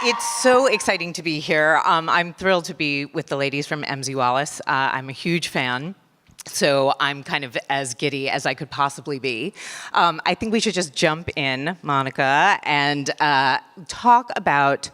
It's so exciting to be here. I'm thrilled to be with the ladies from Wallace. I'm a huge fan. So I'm kind of as giddy as I could possibly be. I think we should just jump in, Monica, and talk about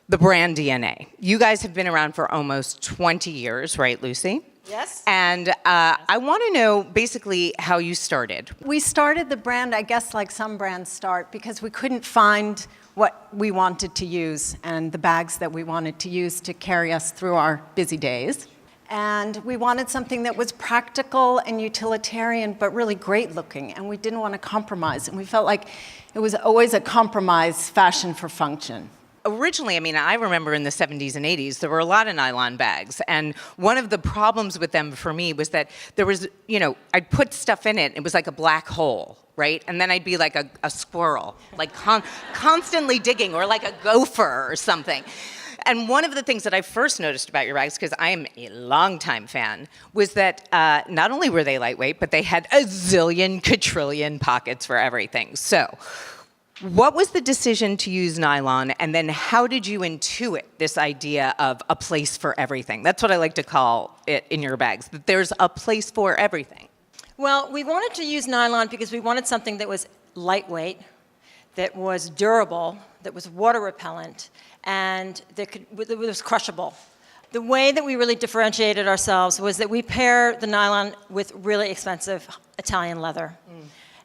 the brand DNA. You guys have been around for almost 20 years, right, Lucy? Yes. And I want to know basically how you started. We started the brand, I guess, like some brands start, because we couldn't find what we wanted to use and the bags that we wanted to use to carry us through our busy days. And we wanted something that was practical and utilitarian, but really great looking. And we didn't want to compromise. And we felt like it was always a compromise, fashion for function. Originally, I remember in the 70s and 80s, there were a lot of nylon bags. And one of the problems with them for me was that there was, I'd put stuff in it, it was like a black hole, right? And then I'd be like a squirrel, like constantly digging, or like a gopher or something. And one of the things that I first noticed about your bags, because I am a longtime fan, was that not only were they lightweight, but they had a zillion, quadrillion pockets for everything. So what was the decision to use nylon, and then how did you intuit this idea of a place for everything? That's what I like to call it in your bags, that there's a place for everything. Well, we wanted to use nylon because we wanted something that was lightweight, that was durable, that was water repellent, and that was crushable. The way that we really differentiated ourselves was that we pair the nylon with really expensive Italian leather.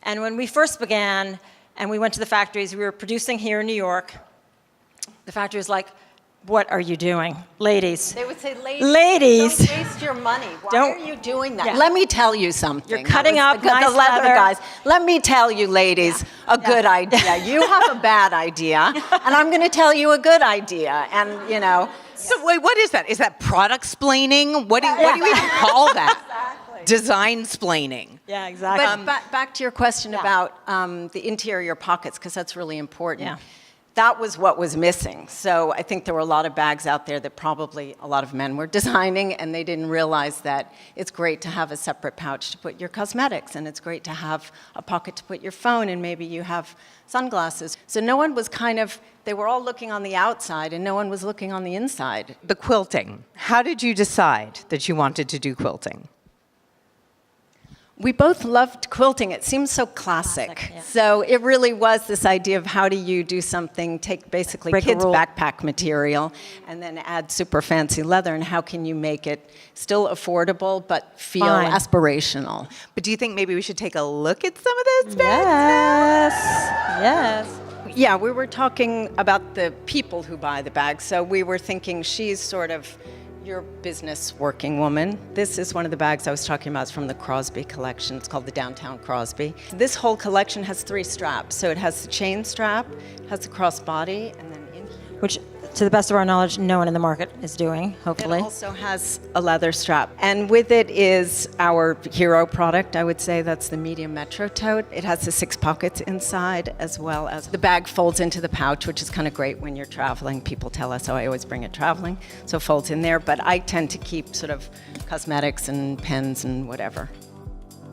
And when we first began, and we went to the factories, we were producing here in New York, the factory was like, what are you doing? Ladies. They would say, ladies. Don't waste your money. Why are you doing that? Yeah. Let me tell you something. You're cutting up the nice leather leather. guys. Let me tell you, ladies, a good idea. You have a bad idea, and I'm going to tell you a good idea. And, So wait, what is that? Is that product-splaining? What do you even call that? Exactly. Design-splaining. Yeah, exactly. But back to your question about the interior pockets, because that's really important. Yeah. That was what was missing. So I think there were a lot of bags out there that probably a lot of men were designing, and they didn't realize that it's great to have a separate pouch to put your cosmetics, and it's great to have a pocket to put your phone, and maybe you have sunglasses. So no one was they were all looking on the outside, and no one was looking on the inside. The quilting. How did you decide that you wanted to do quilting? We both loved quilting. It seems so classic. Yeah. So it really was this idea of how do you do something, take basically kids' backpack material, and then add super fancy leather, and how can you make it still affordable but feel aspirational? But do you think maybe we should take a look at some of those bags? Yes. Yeah, we were talking about the people who buy the bags. So we were thinking she's sort of your business working woman. This is one of the bags I was talking about. It's from the Crosby collection. It's called the Downtown Crosby. This whole collection has 3 straps. So it has the chain strap, it has the crossbody, and then in here. Which, to the best of our knowledge, no one in the market is doing, hopefully. It also has a leather strap. And with it is our hero product, I would say. That's the medium Metro tote. It has the 6 pockets inside, as well as the bag folds into the pouch, which is kind of great when you're traveling. People tell us, I always bring it traveling. So it folds in there. But I tend to keep sort of cosmetics and pens and whatever.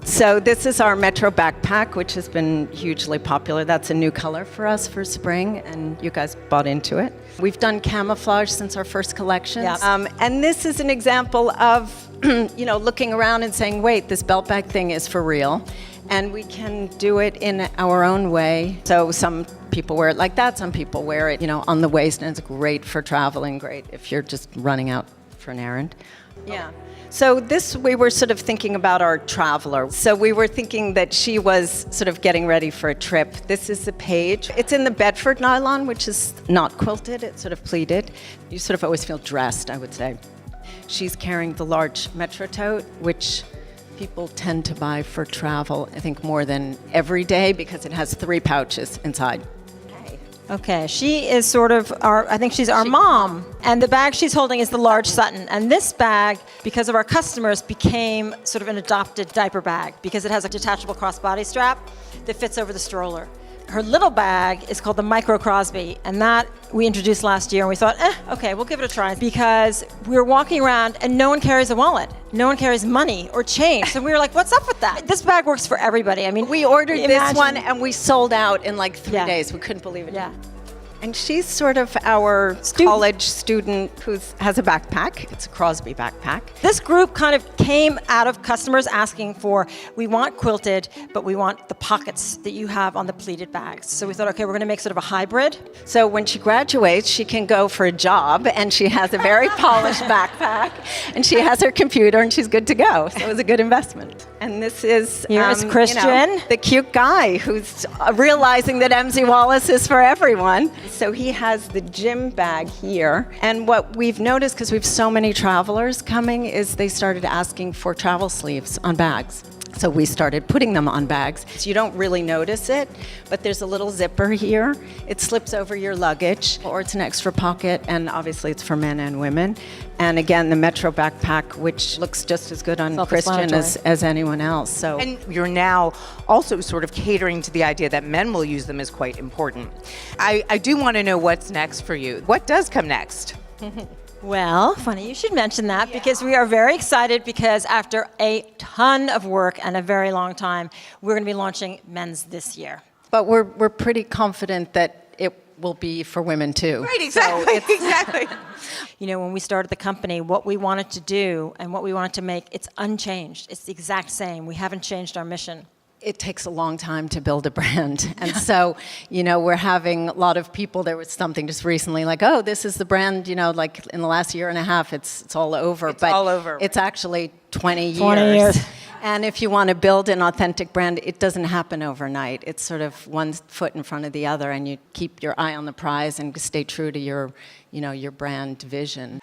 So this is our Metro backpack, which has been hugely popular. That's a new color for us for spring, and you guys bought into it. We've done camouflage since our first collections. Yeah. And this is an example of, looking around and saying, wait, this belt bag thing is for real. And we can do it in our own way. So some people wear it like that. Some people wear it, on the waist, and it's great for traveling, great if you're just running out for an errand. Yeah. So we were sort of thinking about our traveler. So we were thinking that she was sort of getting ready for a trip. This is the page. It's in the Bedford nylon, which is not quilted. It's sort of pleated. You sort of always feel dressed, I would say. She's carrying the large Metro tote, which people tend to buy for travel, I think, more than every day because it has 3 pouches inside. Okay, she is sort of I think she's our mom. And the bag she's holding is the large Sutton. And this bag, because of our customers, became sort of an adopted diaper bag because it has a detachable crossbody strap that fits over the stroller. Her little bag is called the Micro Crosby, and that we introduced last year, and we thought, okay, we'll give it a try, because we were walking around and no one carries a wallet. No one carries money or change. So we were like, what's up with that? This bag works for everybody. I mean, We ordered this imagine- one and we sold out in like 3 Yeah. days. We couldn't believe it. Yeah. And she's sort of our college student who has a backpack. It's a Crosby backpack. This group kind of came out of customers asking for, we want quilted, but we want the pockets that you have on the pleated bags. So we thought, okay, we're going to make sort of a hybrid. So when she graduates, she can go for a job, and she has a very polished backpack, and she has her computer, and she's good to go. So it was a good investment. And this is Here is Christian. the cute guy who's realizing that MZ Wallace is for everyone. So he has the gym bag here. And what we've noticed, because we have so many travelers coming, is they started asking for travel sleeves on bags. So we started putting them on bags. So you don't really notice it, but there's a little zipper here. It slips over your luggage, or it's an extra pocket, and obviously it's for men and women. And again, the Metro backpack, which looks just as good on Christian as anyone else. So And you're now also sort of catering to the idea that men will use them is quite important. I do want to know what's next for you. What does come next? Well, funny you should mention that, because we are very excited, because after a ton of work and a very long time, we're going to be launching men's this year. But we're pretty confident that it will be for women too. Right, exactly. Exactly. You know, when we started the company, what we wanted to do and what we wanted to make, it's unchanged. It's the exact same. We haven't changed our mission. It takes a long time to build a brand. And so, we're having a lot of people. There was something just recently like, oh, this is the brand, like in the last year and a half, it's all over. It's all over. It's actually 20 years. 20 years. And if you want to build an authentic brand, it doesn't happen overnight. It's sort of one foot in front of the other, and you keep your eye on the prize and stay true to your brand vision.